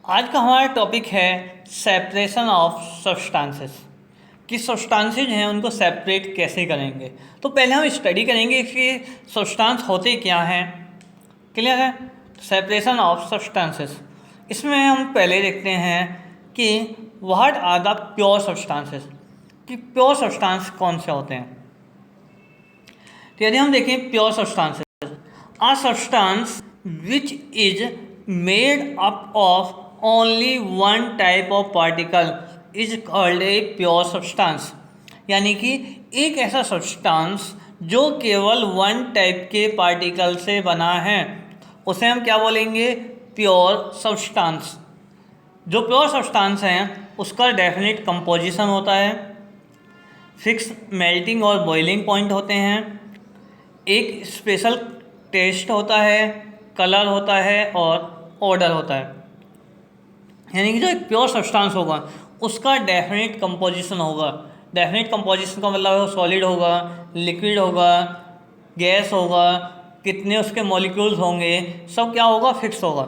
आज का हमारा टॉपिक है सेपरेशन ऑफ सब्सटेंसेस कि सब्सटेंसेज हैं उनको सेपरेट कैसे करेंगे। तो पहले हम स्टडी करेंगे कि सब्सटेंस होते क्या हैं। क्लियर है? सेपरेशन ऑफ सब्सटेंसेस, इसमें हम पहले देखते हैं कि what are the pure substances, कि प्योर सब्सटेंस कौन से होते हैं। तो यदि हम देखें pure substances, a substance which is made up of only one type of particle is called a pure substance। यानी कि एक ऐसा सब्सटेंस जो केवल वन टाइप के पार्टिकल से बना है उसे हम क्या बोलेंगे? Pure substance. जो प्योर सब्सटेंस हैं उसका डेफिनेट कंपोजिशन होता है, फिक्स मेल्टिंग और बॉइलिंग पॉइंट होते हैं, एक स्पेशल टेस्ट होता है, कलर होता है और ऑर्डर होता है। यानी कि जो एक प्योर सब्सटेंस होगा उसका डेफिनेट कंपोजिशन होगा। डेफिनेट कंपोजिशन का मतलब है वो सॉलिड होगा, लिक्विड होगा, गैस होगा, कितने उसके मॉलिक्यूल्स होंगे, सब क्या होगा? फिक्स होगा।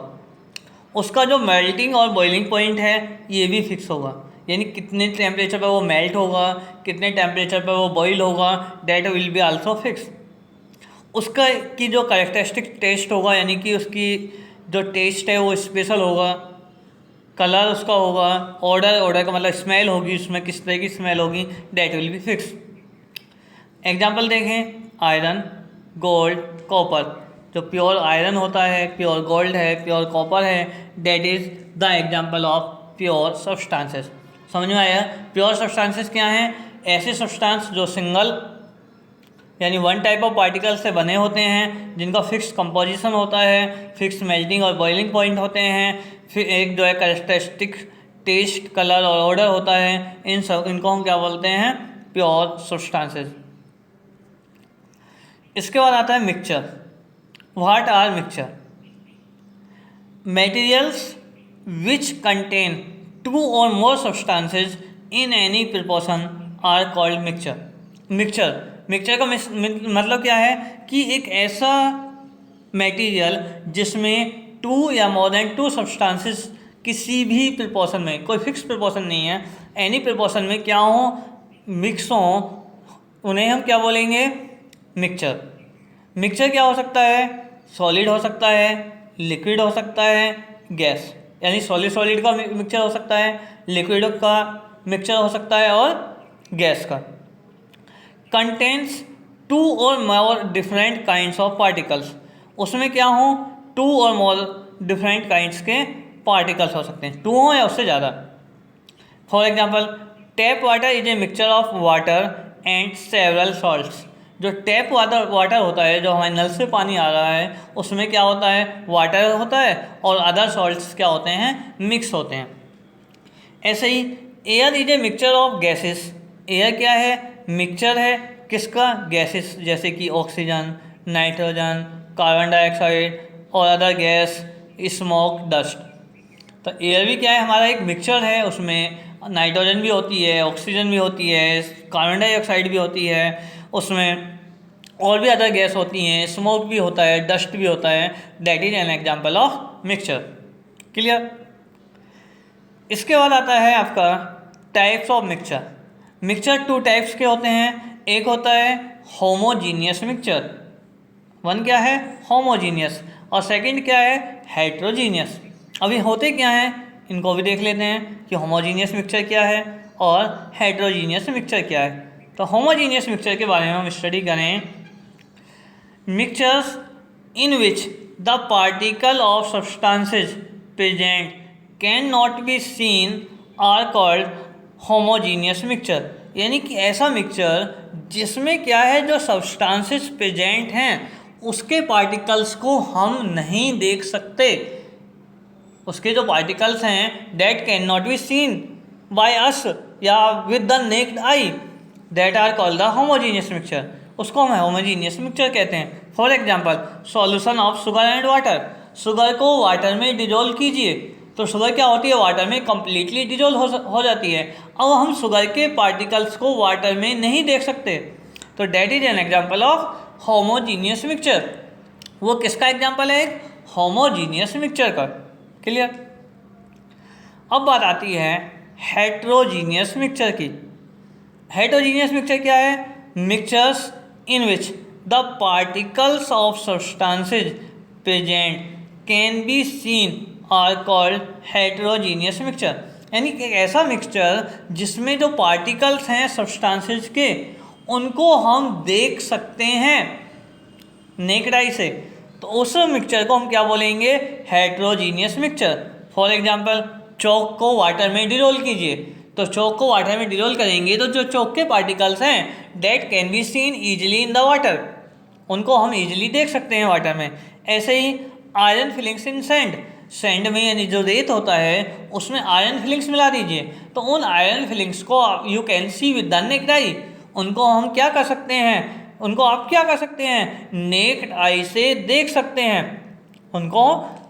उसका जो मेल्टिंग और बॉइलिंग पॉइंट है ये भी फिक्स होगा, यानी कितने टेम्परेचर पर वो मेल्ट होगा, कितने टेम्परेचर पर वो बॉईल होगा, that will be also fix. उसका की जो कैरेक्टरिस्टिक टेस्ट होगा, यानी कि उसकी जो टेस्ट है वो स्पेशल होगा, कलर उसका होगा, ऑर्डर का मतलब स्मेल होगी, उसमें किस तरह की स्मेल होगी, that will be fix. Example देखें, आयरन, गोल्ड, कॉपर। जो प्योर आयरन होता है, प्योर गोल्ड है, प्योर कॉपर है, that is the example of pure substances. समझ में आया? प्योर सब्सटेंसेस क्या हैं? ऐसे सब्सटेंस जो सिंगल यानी वन टाइप ऑफ पार्टिकल से बने होते हैं, जिनका फिक्स कंपोजिशन होता है, फिक्स मेल्टिंग और बॉइलिंग पॉइंट होते हैं, फिर एक जो है कैरेक्टरिस्टिक टेस्ट, कलर और ऑर्डर होता है। इनको हम क्या बोलते हैं? Pure substances. इसके बाद आता है mixture. What are mixture? Materials which contain two और more substances in any proportion are called mixture. Mixture का मतलब क्या है कि एक ऐसा मटेरियल जिसमें टू या मोर देन टू सब्सटेंसेस किसी भी प्रोपोर्शन में, कोई फिक्स प्रोपोर्शन नहीं है, एनी प्रोपोर्शन में क्या हो, मिक्स हो, उन्हें हम क्या बोलेंगे? मिक्सचर। मिक्सचर क्या हो सकता है? सॉलिड हो सकता है, लिक्विड हो सकता है, गैस। यानी सॉलिड का मिक्सचर हो सकता है, लिक्विड का मिक्सचर हो सकता है और गैस का। कंटेंस टू और more different kinds of particles. उसमें क्या हो? टू और मोर डिफरेंट काइंड्स के पार्टिकल्स हो सकते हैं, टू हो या उससे ज़्यादा। For example, tap water is a mixture of water and several salts. जो टैप वाटर होता है, जो हमारे नल से पानी आ रहा है, उसमें क्या होता है? वाटर होता है और अदर सॉल्ट्स क्या होते हैं? मिक्स होते हैं। ऐसे ही air is a mixture of gases. Air क्या है? मिक्सचर है किसका? गैसेस, जैसे कि ऑक्सीजन, नाइट्रोजन, कार्बन डाइऑक्साइड और अदर गैस, स्मोक, डस्ट। तो एयर भी क्या है? हमारा एक मिक्सचर है, उसमें नाइट्रोजन भी होती है, ऑक्सीजन भी होती है, कार्बन डाइऑक्साइड भी होती है, उसमें और भी अदर गैस होती हैं, स्मोक भी होता है, डस्ट भी होता है। That is an example of mixture. Clear? इसके बाद आता है आपका types of mixture. Mixture two types के होते हैं। एक होता है होमोजीनियस मिक्सचर। वन क्या है? होमोजीनियस। और सेकंड क्या है? हेट्रोजीनियस। अभी होते क्या हैं इनको भी देख लेते हैं कि होमोजीनियस मिक्सचर क्या है और हेट्रोजीनियस मिक्सचर क्या है। तो होमोजीनियस मिक्सचर के बारे में हम स्टडी करें। Mixtures in which the particle of substances present can not be seen are called homogeneous mixture. यानी कि ऐसा मिक्सचर जिसमें क्या है, जो सब्सटेंसेस प्रेजेंट हैं उसके पार्टिकल्स को हम नहीं देख सकते। उसके जो पार्टिकल्स हैं that can not be seen by us या with the naked eye, that are called the homogeneous mixture. उसको हम होमोजीनियस मिक्सचर कहते हैं। For example, solution of sugar and water. Sugar को वाटर में डिजोल्व कीजिए तो शुगर क्या होती है? वाटर में कंप्लीटली डिजोल्व हो जाती है। अब हम शुगर के पार्टिकल्स को वाटर में नहीं देख सकते, तो that is an example of homogeneous mixture. वो किसका एग्जांपल है? होमोजीनियस मिक्सचर का। क्लियर? अब बात आती है हेट्रोजीनियस मिक्सचर की। हेट्रोजीनियस मिक्सचर क्या है? Mixtures in which the particles of substances present can be seen are called heterogeneous mixture. यानी कि एक ऐसा मिक्सचर जिसमें जो पार्टिकल्स हैं सब्सटेंसेज के उनको हम देख सकते हैं नेकेड आई से, तो उस मिक्सचर को हम क्या बोलेंगे? Heterogeneous mixture. For example chalk को वाटर में डिरोल कीजिए, तो चॉक को वाटर में डिरोल करेंगे तो जो चॉक के पार्टिकल्स हैं that can be scene easily in the water, उनको हम ईजिली देख सकते हैं वाटर में। ऐसे ही आयरन फिलिंग्स इन सैंड, सैंड में यानी जो रेत होता है उसमें आयरन फिलिंग्स मिला दीजिए, तो उन आयरन फिलिंग्स को you can see with the naked आई, उनको हम क्या कर सकते हैं? उनको आप क्या कर सकते हैं? नेक्ड आई से देख सकते हैं, उनको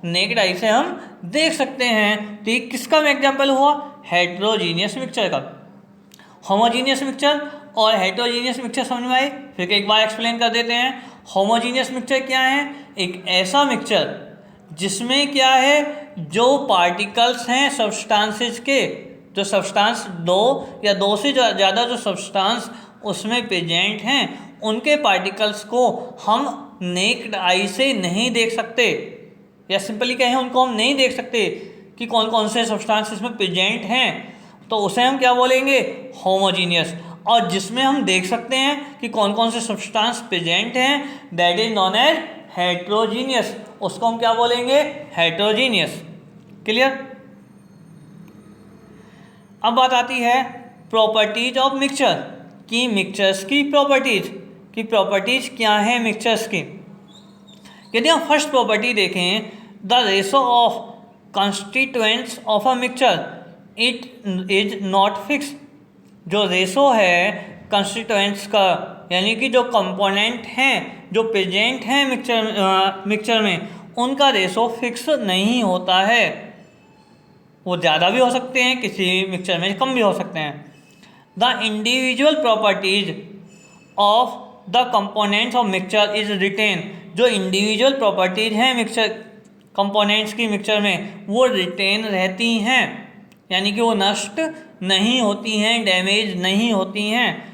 नेक्ड आई से हम देख सकते हैं। तो ये किसका एग्जाम्पल हुआ? हेट्रोजीनियस मिक्सचर का। होमोजीनियस मिक्सचर और हेट्रोजीनियस मिक्सचर समझ में आए? फिर एक बार एक्सप्लेन कर देते हैं। होमोजीनियस मिक्सचर क्या है? एक ऐसा मिक्सचर जिसमें क्या है, जो पार्टिकल्स हैं सब्सटेंसेस के, जो सब्सटेंस दो या दो से ज़्यादा जो सब्सटेंस उसमें प्रेजेंट हैं उनके पार्टिकल्स को हम नेक्ड आई से नहीं देख सकते, या सिंपली कहें उनको हम नहीं देख सकते कि कौन कौन से सब्सटेंस इसमें प्रेजेंट हैं, तो उसे हम क्या बोलेंगे? होमोजीनियस। और जिसमें हम देख सकते हैं कि कौन कौन से सब्सटेंस प्रेजेंट हैं that is known as heterogeneous, उसको हम क्या बोलेंगे? हेट्रोजीनियस। क्लियर? अब बात आती है प्रॉपर्टीज ऑफ मिक्सचर की। मिक्सचर्स की प्रॉपर्टीज क्या हैं मिक्सचर्स की? यदि हम फर्स्ट प्रॉपर्टी देखें, the ratio of constituents of a mixture it is not fix. जो रेशो है कंस्टिट्यूएंट्स का, यानी कि जो कंपोनेंट हैं जो प्रेजेंट हैं मिक्सचर में, उनका रेशो फिक्स नहीं होता है। वो ज़्यादा भी हो सकते हैं, किसी मिक्सचर में कम भी हो सकते हैं। The individual properties of the components of mixture is retain. जो इंडिविजुअल प्रॉपर्टीज हैं मिक्सचर कंपोनेंट्स की मिक्सचर में, वो रिटेन रहती हैं, यानी कि वो नष्ट नहीं होती हैं, डैमेज नहीं होती हैं।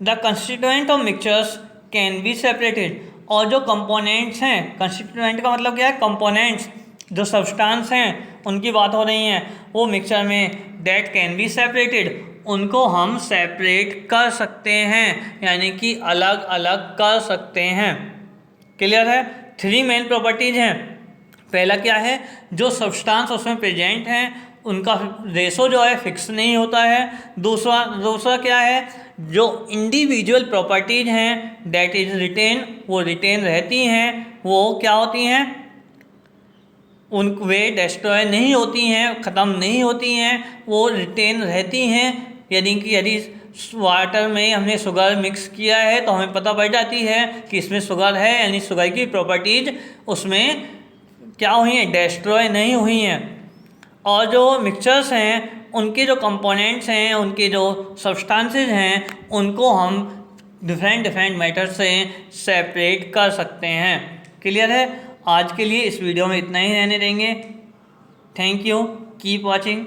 The constituent of mixtures can be separated. और जो कंपोनेंट्स हैं, कंस्टिट्यूएंट का मतलब क्या है? कंपोनेंट्स, जो सब्सटेंस हैं उनकी बात हो रही है, वो मिक्सचर में दैट कैन बी सेपरेटेड, उनको हम सेपरेट कर सकते हैं, यानी कि अलग अलग कर सकते हैं। क्लियर है? 3 मेन प्रॉपर्टीज हैं। पहला क्या है? जो सब्सटेंस उसमें प्रेजेंट हैं उनका रेशो जो है फिक्स नहीं होता है। दूसरा क्या है? जो इंडिविजुअल प्रॉपर्टीज हैं दैट इज रिटेन, वो रिटेन रहती हैं, वो क्या होती हैं? वे डिस्ट्रॉय नहीं होती हैं, ख़त्म नहीं होती हैं, वो रिटेन रहती हैं। यदि वाटर में हमने शुगर मिक्स किया है तो हमें पता पड़ जाती है कि इसमें शुगर है, यानी शुगर की प्रॉपर्टीज उसमें क्या हुई हैं? डिस्ट्रॉय नहीं हुई हैं। और जो मिक्सचर्स हैं उनके जो कंपोनेंट्स हैं, उनके जो सब्सटेंसेस हैं, उनको हम डिफरेंट मेथड से सेपरेट कर सकते हैं। क्लियर है? आज के लिए इस वीडियो में इतना ही रहने देंगे। Thank you, keep watching.